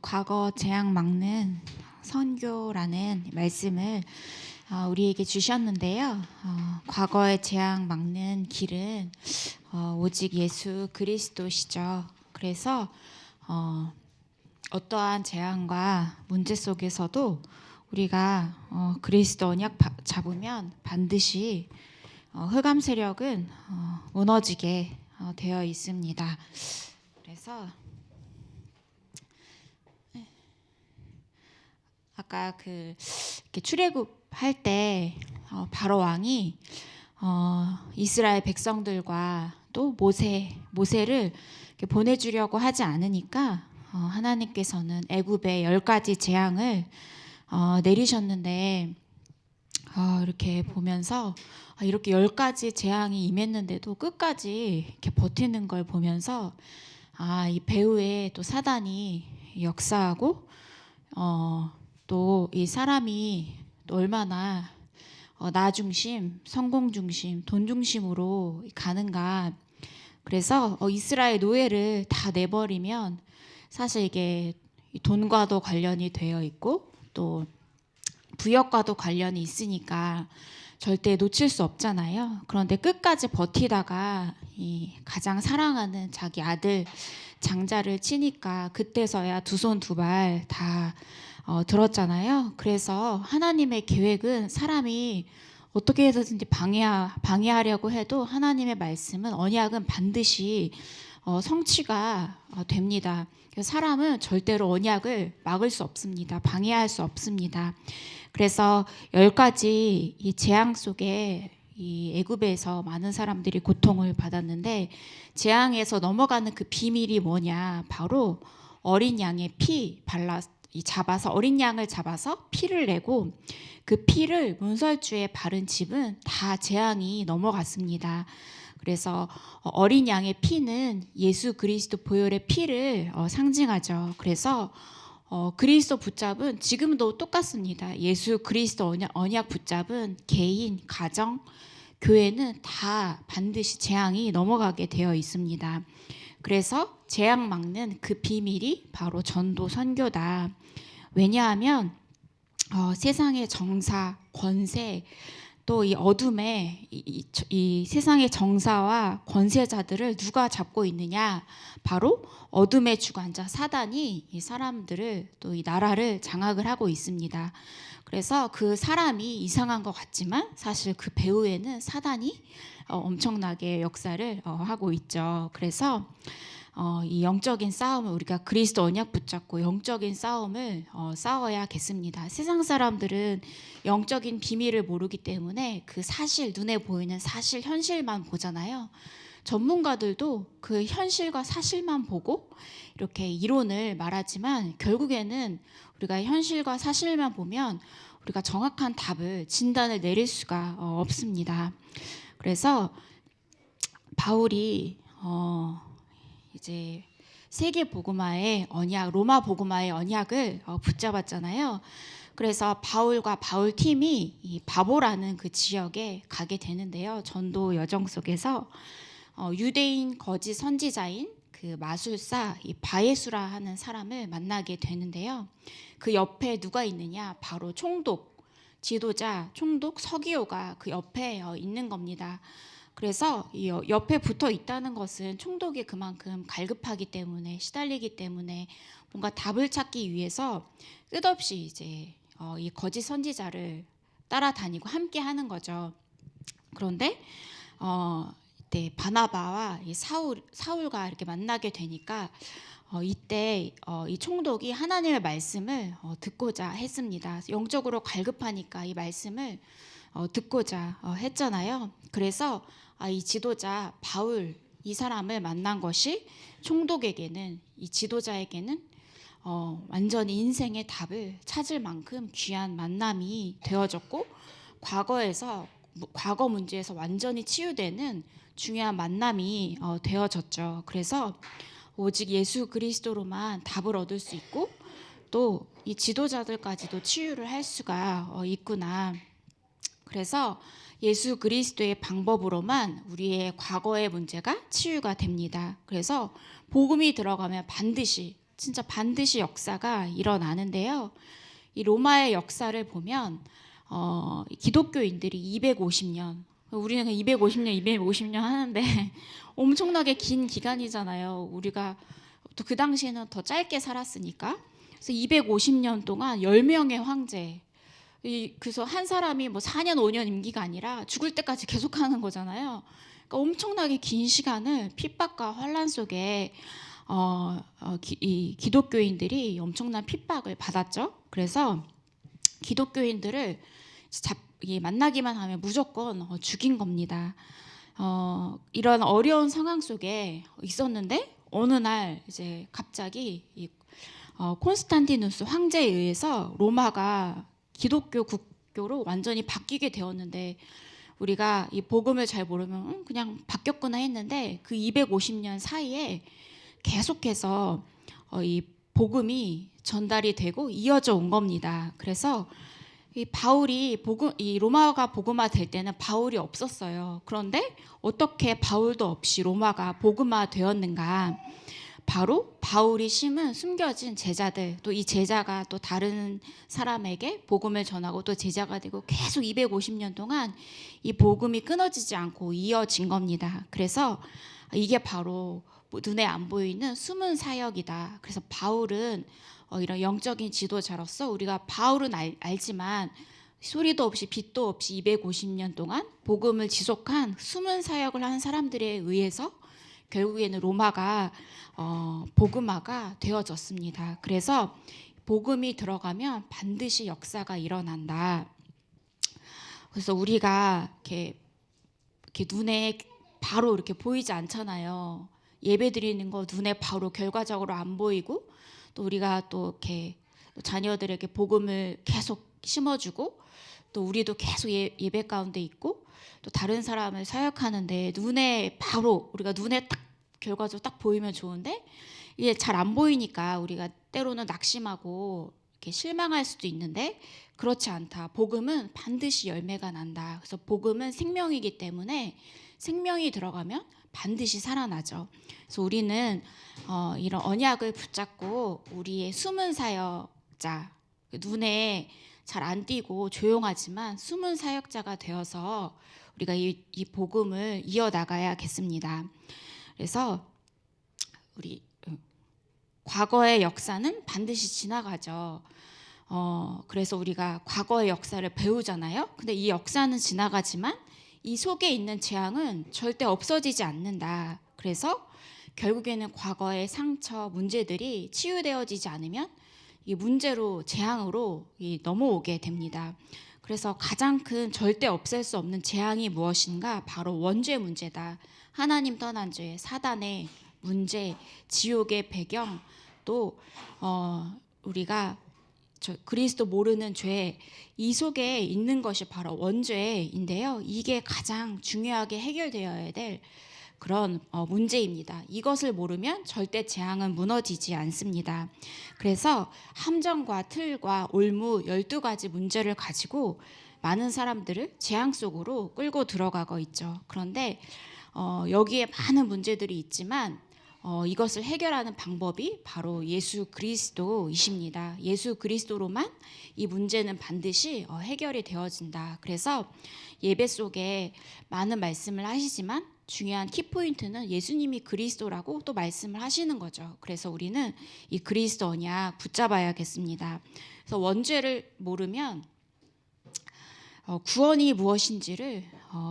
과거 재앙 막는 선교라는 말씀을 우리에게 주셨는데요. 과거의 재앙 막는 길은 오직 예수 그리스도시죠. 그래서 어떠한 재앙과 문제 속에서도 우리가 그리스도 언약 잡으면 반드시 흑암 세력은 무너지게 되어 있습니다. 그래서 아까 이렇게 출애굽할 때 바로 왕이 이스라엘 백성들과 또 모세를 이렇게 보내주려고 하지 않으니까 하나님께서는 애굽에 10가지 재앙을 내리셨는데 이렇게 보면서 이렇게 10가지 재앙이 임했는데도 끝까지 이렇게 버티는 걸 보면서 이 배후에 또 사단이 역사하고 또 이 사람이 또 얼마나 나 중심, 성공 중심, 돈 중심으로 가는가. 그래서 이스라엘 노예를 다 내버리면 사실 이게 돈과도 관련이 되어 있고 또 부역과도 관련이 있으니까 절대 놓칠 수 없잖아요. 그런데 끝까지 버티다가 이 가장 사랑하는 자기 아들 장자를 치니까 그때서야 두 손 두 발 다 들었잖아요. 그래서 하나님의 계획은 사람이 어떻게 해서든지 방해하려고 해도 하나님의 말씀은 언약은 반드시 성취가 됩니다. 사람은 절대로 언약을 막을 수 없습니다. 방해할 수 없습니다. 그래서 10가지 이 재앙 속에 이 애굽에서 많은 사람들이 고통을 받았는데 재앙에서 넘어가는 그 비밀이 뭐냐? 바로 어린 양의 어린 양을 잡아서 피를 내고 그 피를 문설주에 바른 집은 다 재앙이 넘어갔습니다. 그래서 어린 양의 피는 예수 그리스도 보혈의 피를 상징하죠. 그래서 그리스도 붙잡은 지금도 똑같습니다. 예수 그리스도 언약 붙잡은 개인, 가정, 교회는 다 반드시 재앙이 넘어가게 되어 있습니다. 그래서 재앙 막는 그 비밀이 바로 전도 선교다. 왜냐하면 세상의 정사, 권세, 또 이 어둠의 이 세상의 정사와 권세자들을 누가 잡고 있느냐? 바로 어둠의 주관자 사단이 이 사람들을 또 이 나라를 장악을 하고 있습니다. 그래서 그 사람이 이상한 것 같지만 사실 그 배후에는 사단이 엄청나게 역사를 하고 있죠. 그래서 이 영적인 싸움을 우리가 그리스도 언약 붙잡고 영적인 싸움을 싸워야겠습니다. 세상 사람들은 영적인 비밀을 모르기 때문에 그 사실, 눈에 보이는 사실, 현실만 보잖아요. 전문가들도 그 현실과 사실만 보고 이렇게 이론을 말하지만 결국에는 우리가 현실과 사실만 보면 우리가 정확한 진단을 내릴 수가 없습니다. 그래서 바울이 이제 세계 복음화의 언약, 로마 복음화의 언약을 붙잡았잖아요. 그래서 바울과 바울 팀이 이 바보라는 그 지역에 가게 되는데요. 전도 여정 속에서 유대인 거짓 선지자인 그 마술사 이 바예수라 하는 사람을 만나게 되는데요. 그 옆에 누가 있느냐? 바로 지도자 총독 서기오가 그 옆에 있는 겁니다. 그래서 이 옆에 붙어 있다는 것은 총독이 그만큼 갈급하기 때문에 시달리기 때문에 뭔가 답을 찾기 위해서 끝없이 이제 이 거짓 선지자를 따라다니고 함께 하는 거죠. 그런데 이때 바나바와 이 사울과 이렇게 만나게 되니까 이때 이 총독이 하나님의 말씀을 듣고자 했습니다. 영적으로 갈급하니까 이 말씀을 듣고자 했잖아요. 그래서 이 지도자 바울 이 사람을 만난 것이 총독에게는 이 지도자에게는 완전히 인생의 답을 찾을 만큼 귀한 만남이 되어졌고 과거 문제에서 완전히 치유되는 중요한 만남이 되어졌죠. 그래서 오직 예수 그리스도로만 답을 얻을 수 있고 또 이 지도자들까지도 치유를 할 수가 있구나. 그래서 예수 그리스도의 방법으로만 우리의 과거의 문제가 치유가 됩니다. 그래서 복음이 들어가면 반드시 진짜 반드시 역사가 일어나는데요. 이 로마의 역사를 보면 기독교인들이 250년, 우리는 250년 하는데 엄청나게 긴 기간이잖아요. 우리가 또 그 당시에는 더 짧게 살았으니까. 그래서 250년 동안 10명의 황제, 그래서 한 사람이 뭐 4년 5년 임기가 아니라 죽을 때까지 계속하는 거잖아요. 그러니까 엄청나게 긴 시간을 핍박과 환란 속에 이 기독교인들이 엄청난 핍박을 받았죠. 그래서 기독교인들을 만나기만 하면 무조건 죽인 겁니다. 이런 어려운 상황 속에 있었는데 어느 날 이제 갑자기 콘스탄티누스 황제에 의해서 로마가 기독교 국교로 완전히 바뀌게 되었는데, 우리가 이 복음을 잘 모르면 그냥 바뀌었구나 했는데, 그 250년 사이에 계속해서 이 복음이 전달이 되고 이어져 온 겁니다. 그래서 이 로마가 복음화 될 때는 바울이 없었어요. 그런데 어떻게 바울도 없이 로마가 복음화 되었는가? 바로 바울이 심은 숨겨진 제자들, 또 이 제자가 또 다른 사람에게 복음을 전하고 또 제자가 되고 계속 250년 동안 이 복음이 끊어지지 않고 이어진 겁니다. 그래서 이게 바로 눈에 안 보이는 숨은 사역이다. 그래서 바울은 이런 영적인 지도자로서 우리가 바울은 알지만 소리도 없이 빛도 없이 250년 동안 복음을 지속한 숨은 사역을 한 사람들에 의해서 결국에는 로마가 복음화가 되어졌습니다. 그래서 복음이 들어가면 반드시 역사가 일어난다. 그래서 우리가 이렇게 눈에 바로 이렇게 보이지 않잖아요. 예배 드리는 거 눈에 바로 결과적으로 안 보이고, 또 우리가 또 이렇게 자녀들에게 복음을 계속 심어주고, 또 우리도 계속 예배 가운데 있고, 또 다른 사람을 사역하는데 눈에 바로 우리가 눈에 딱 결과적으로 딱 보이면 좋은데, 이게 잘 안 보이니까 우리가 때로는 낙심하고 이렇게 실망할 수도 있는데, 그렇지 않다. 복음은 반드시 열매가 난다. 그래서 복음은 생명이기 때문에 생명이 들어가면 반드시 살아나죠. 그래서 우리는 이런 언약을 붙잡고 우리의 숨은 사역자, 눈에 잘 안 띄고 조용하지만 숨은 사역자가 되어서 우리가 이 복음을 이어나가야겠습니다. 그래서 우리 과거의 역사는 반드시 지나가죠. 그래서 우리가 과거의 역사를 배우잖아요. 근데 이 역사는 지나가지만 이 속에 있는 재앙은 절대 없어지지 않는다. 그래서 결국에는 과거의 상처, 문제들이 치유되어지지 않으면 이 문제로, 재앙으로 넘어오게 됩니다. 그래서 가장 큰 절대 없앨 수 없는 재앙이 무엇인가? 바로 원죄 문제다. 하나님 떠난 죄, 사단의 문제, 지옥의 배경, 또 우리가 그리스도 모르는 죄, 이 속에 있는 것이 바로 원죄인데요. 이게 가장 중요하게 해결되어야 될 그런 문제입니다. 이것을 모르면 절대 재앙은 무너지지 않습니다. 그래서 함정과 틀과 올무 12가지 문제를 가지고 많은 사람들을 재앙 속으로 끌고 들어가고 있죠. 그런데 여기에 많은 문제들이 있지만 이것을 해결하는 방법이 바로 예수 그리스도이십니다. 예수 그리스도로만 이 문제는 반드시 해결이 되어진다. 그래서 예배 속에 많은 말씀을 하시지만 중요한 키포인트는 예수님이 그리스도라고 또 말씀을 하시는 거죠. 그래서 우리는 이 그리스도 언약 붙잡아야겠습니다. 그래서 원죄를 모르면 구원이 무엇인지를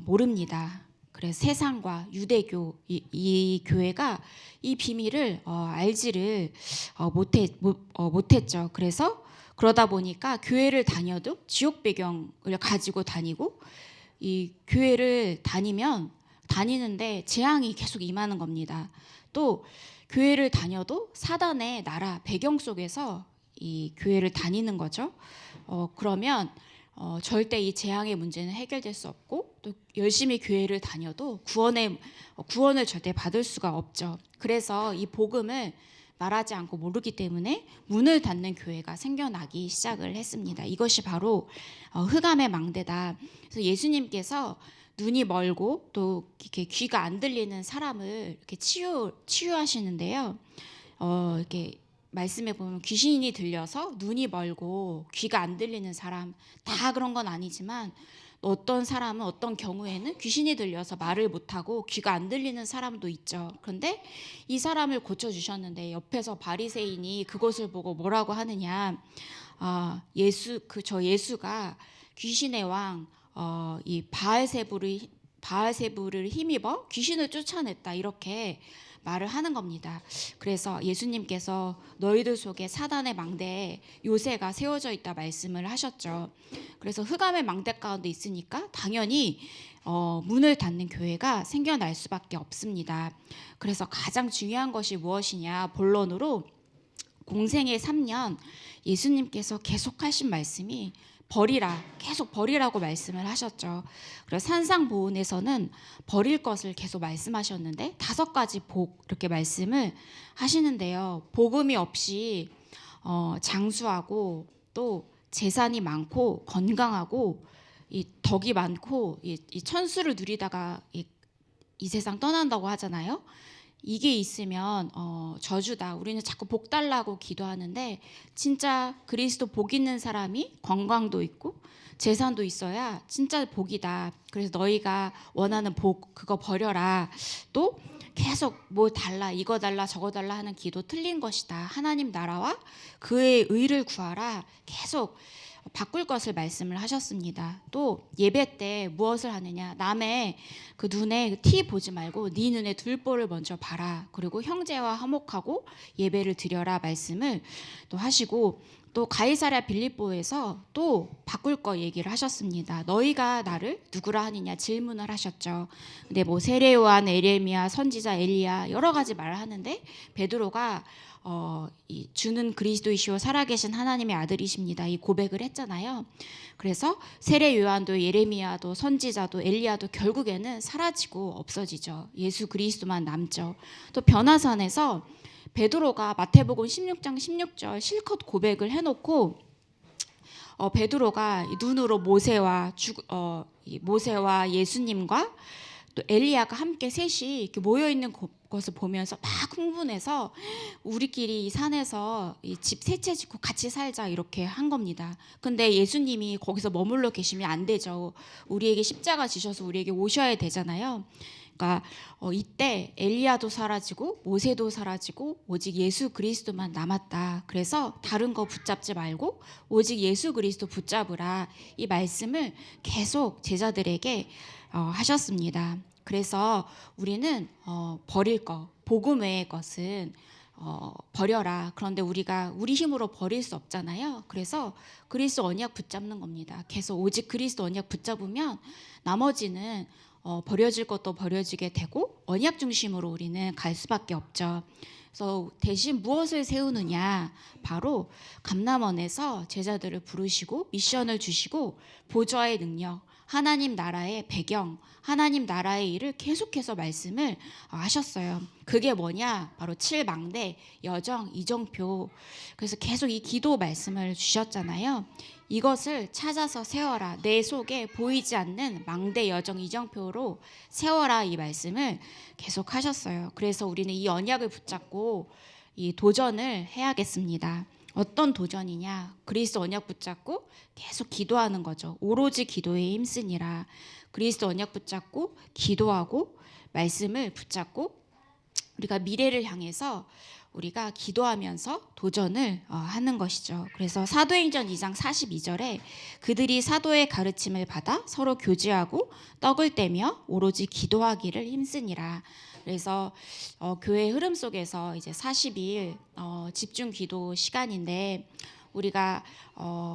모릅니다. 그래서 세상과 유대교, 이 교회가 이 비밀을 알지를 못했죠. 그래서 그러다 보니까 교회를 다녀도 지옥 배경을 가지고 다니고, 이 교회를 다니는데 재앙이 계속 임하는 겁니다. 또 교회를 다녀도 사단의 나라 배경 속에서 이 교회를 다니는 거죠. 그러면 절대 이 재앙의 문제는 해결될 수 없고, 또 열심히 교회를 다녀도 구원을 절대 받을 수가 없죠. 그래서 이 복음을 말하지 않고 모르기 때문에 문을 닫는 교회가 생겨나기 시작을 했습니다. 이것이 바로 흑암의 망대다. 그래서 예수님께서 눈이 멀고 또 이렇게 귀가 안 들리는 사람을 이렇게 치유하시는데요. 이렇게 말씀에 보면 귀신이 들려서 눈이 멀고 귀가 안 들리는 사람, 다 그런 건 아니지만 어떤 사람은 어떤 경우에는 귀신이 들려서 말을 못하고 귀가 안 들리는 사람도 있죠. 그런데 이 사람을 고쳐주셨는데 옆에서 바리새인이 그것을 보고 뭐라고 하느냐, 저 예수가 귀신의 왕 이 바알세부를 힘입어 귀신을 쫓아냈다, 이렇게 말을 하는 겁니다. 그래서 예수님께서 너희들 속에 사단의 망대에 요새가 세워져 있다 말씀을 하셨죠. 그래서 흑암의 망대 가운데 있으니까 당연히 문을 닫는 교회가 생겨날 수밖에 없습니다. 그래서 가장 중요한 것이 무엇이냐, 본론으로 공생의 3년 예수님께서 계속 하신 말씀이 버리라, 계속 버리라고 말씀을 하셨죠. 그래서 산상보훈에서는 버릴 것을 계속 말씀하셨는데 5가지 복, 이렇게 말씀을 하시는데요. 복음이 없이 장수하고 또 재산이 많고 건강하고 이 덕이 많고 이 천수를 누리다가 이 세상 떠난다고 하잖아요. 이게 있으면 저주다. 우리는 자꾸 복 달라고 기도하는데 진짜 그리스도 복 있는 사람이 건강도 있고 재산도 있어야 진짜 복이다. 그래서 너희가 원하는 복 그거 버려라. 또 계속 뭐 달라, 이거 달라, 저거 달라 하는 기도 틀린 것이다. 하나님 나라와 그의 의를 구하라. 계속 바꿀 것을 말씀을 하셨습니다. 또 예배 때 무엇을 하느냐, 남의 그 눈에 티 보지 말고 네 눈에 둘보를 먼저 봐라. 그리고 형제와 화목하고 예배를 드려라 말씀을 또 하시고, 또 가이사랴 빌립보에서 또 바꿀 거 얘기를 하셨습니다. 너희가 나를 누구라 하느냐 질문을 하셨죠. 근데 뭐 세례 요한, 에레미야, 선지자 엘리야 여러 가지 말을 하는데 베드로가 주는 그리스도이시오 살아계신 하나님의 아들이십니다, 이 고백을 했잖아요. 그래서 세례 요한도 예레미야도 선지자도 엘리야도 결국에는 사라지고 없어지죠. 예수 그리스도만 남죠. 또 변화산에서 베드로가 마태복음 16장 16절 실컷 고백을 해놓고 베드로가 눈으로 모세와 예수님과 또 엘리야가 함께 셋이 이렇게 모여 있는 것을 보면서 막 흥분해서 우리끼리 이 산에서 이 집 세 채 짓고 같이 살자, 이렇게 한 겁니다. 근데 예수님이 거기서 머물러 계시면 안 되죠. 우리에게 십자가 지셔서 우리에게 오셔야 되잖아요. 그러니까 이때 엘리야도 사라지고 모세도 사라지고 오직 예수 그리스도만 남았다. 그래서 다른 거 붙잡지 말고 오직 예수 그리스도 붙잡으라, 이 말씀을 계속 제자들에게 하셨습니다. 그래서 우리는 버릴 거, 복음 외의 것은 버려라. 그런데 우리가 우리 힘으로 버릴 수 없잖아요. 그래서 그리스도 언약 붙잡는 겁니다. 계속 오직 그리스도 언약 붙잡으면 나머지는 버려질 것도 버려지게 되고 언약 중심으로 우리는 갈 수밖에 없죠. 그래서 대신 무엇을 세우느냐, 바로 감람원에서 제자들을 부르시고 미션을 주시고 보좌의 능력, 하나님 나라의 배경, 하나님 나라의 일을 계속해서 말씀을 하셨어요. 그게 뭐냐, 바로 7망대, 여정, 이정표. 그래서 계속 이 기도 말씀을 주셨잖아요. 이것을 찾아서 세워라. 내 속에 보이지 않는 망대, 여정, 이정표로 세워라, 이 말씀을 계속 하셨어요. 그래서 우리는 이 언약을 붙잡고 이 도전을 해야겠습니다. 어떤 도전이냐, 그리스도 언약 붙잡고 계속 기도하는 거죠. 오로지 기도에 힘쓰니라. 그리스도 언약 붙잡고 기도하고 말씀을 붙잡고 우리가 미래를 향해서 우리가 기도하면서 도전을 하는 것이죠. 그래서 사도행전 2장 42절에 그들이 사도의 가르침을 받아 서로 교제하고 떡을 떼며 오로지 기도하기를 힘쓰니라. 그래서 교회 흐름 속에서 이제 40일 집중 기도 시간인데 우리가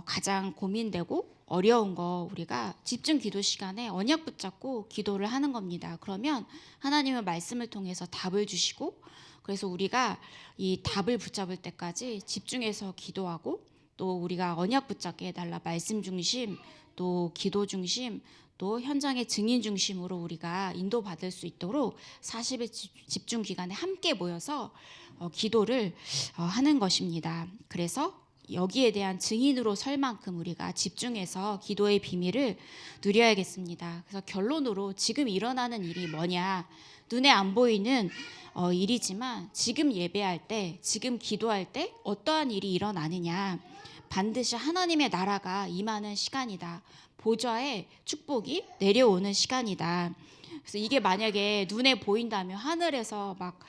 가장 고민되고 어려운 거, 우리가 집중 기도 시간에 언약 붙잡고 기도를 하는 겁니다. 그러면 하나님은 말씀을 통해서 답을 주시고, 그래서 우리가 이 답을 붙잡을 때까지 집중해서 기도하고, 또 우리가 언약 붙잡게 해달라, 말씀 중심, 또 기도 중심, 또 현장의 증인 중심으로 우리가 인도받을 수 있도록 40일 집중 기간에 함께 모여서 기도를 하는 것입니다. 그래서 여기에 대한 증인으로 설 만큼 우리가 집중해서 기도의 비밀을 누려야겠습니다. 그래서 결론으로 지금 일어나는 일이 뭐냐, 눈에 안 보이는 일이지만 지금 예배할 때, 지금 기도할 때 어떠한 일이 일어나느냐? 반드시 하나님의 나라가 임하는 시간이다. 보좌에 축복이 내려오는 시간이다. 그래서 이게 만약에 눈에 보인다면 하늘에서 막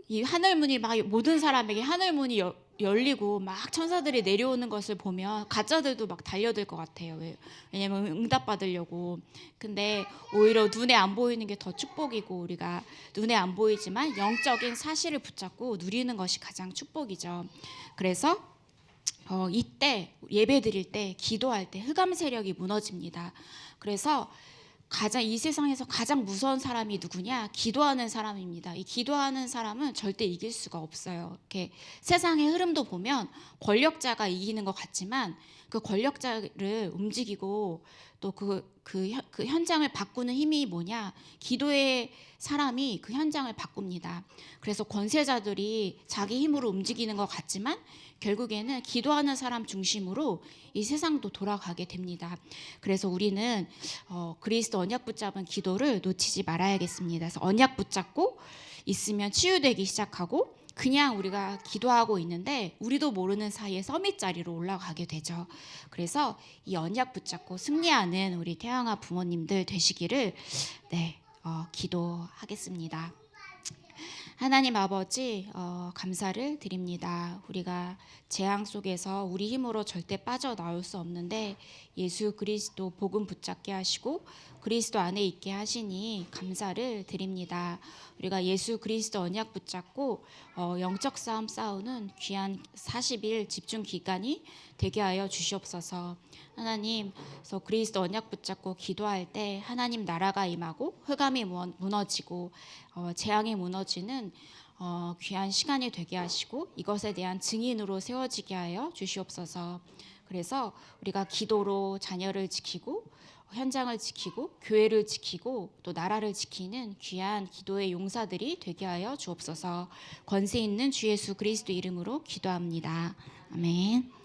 이 하늘문이 막 모든 사람에게 하늘문이 열리고 막 천사들이 내려오는 것을 보면 가짜들도 막 달려들 것 같아요. 왜냐면 응답 받으려고. 근데 오히려 눈에 안 보이는 게 더 축복이고, 우리가 눈에 안 보이지만 영적인 사실을 붙잡고 누리는 것이 가장 축복이죠. 그래서 이때 예배 드릴 때, 기도할 때 흑암 세력이 무너집니다. 그래서 이 세상에서 가장 무서운 사람이 누구냐? 기도하는 사람입니다. 이 기도하는 사람은 절대 이길 수가 없어요. 이렇게 세상의 흐름도 보면 권력자가 이기는 것 같지만 그 권력자를 움직이고 또 그 현장을 바꾸는 힘이 뭐냐? 기도의 사람이 그 현장을 바꿉니다. 그래서 권세자들이 자기 힘으로 움직이는 것 같지만 결국에는 기도하는 사람 중심으로 이 세상도 돌아가게 됩니다. 그래서 우리는 그리스도 언약 붙잡은 기도를 놓치지 말아야겠습니다. 그래서 언약 붙잡고 있으면 치유되기 시작하고, 그냥 우리가 기도하고 있는데 우리도 모르는 사이에 서밋 자리로 올라가게 되죠. 그래서 이 언약 붙잡고 승리하는 우리 태양아 부모님들 되시기를 기도하겠습니다. 하나님 아버지, 감사를 드립니다. 우리가 재앙 속에서 우리 힘으로 절대 빠져나올 수 없는데 예수 그리스도 복음 붙잡게 하시고 그리스도 안에 있게 하시니 감사를 드립니다. 우리가 예수 그리스도 언약 붙잡고 영적 싸움 싸우는 귀한 40일 집중 기간이 되게 하여 주시옵소서. 하나님, 그래서 그리스도 언약 붙잡고 기도할 때 하나님 나라가 임하고 흑암이 무너지고 재앙이 무너지는 귀한 시간이 되게 하시고 이것에 대한 증인으로 세워지게 하여 주시옵소서. 그래서 우리가 기도로 자녀를 지키고 현장을 지키고 교회를 지키고 또 나라를 지키는 귀한 기도의 용사들이 되게 하여 주옵소서. 권세 있는 주 예수 그리스도 이름으로 기도합니다. 아멘.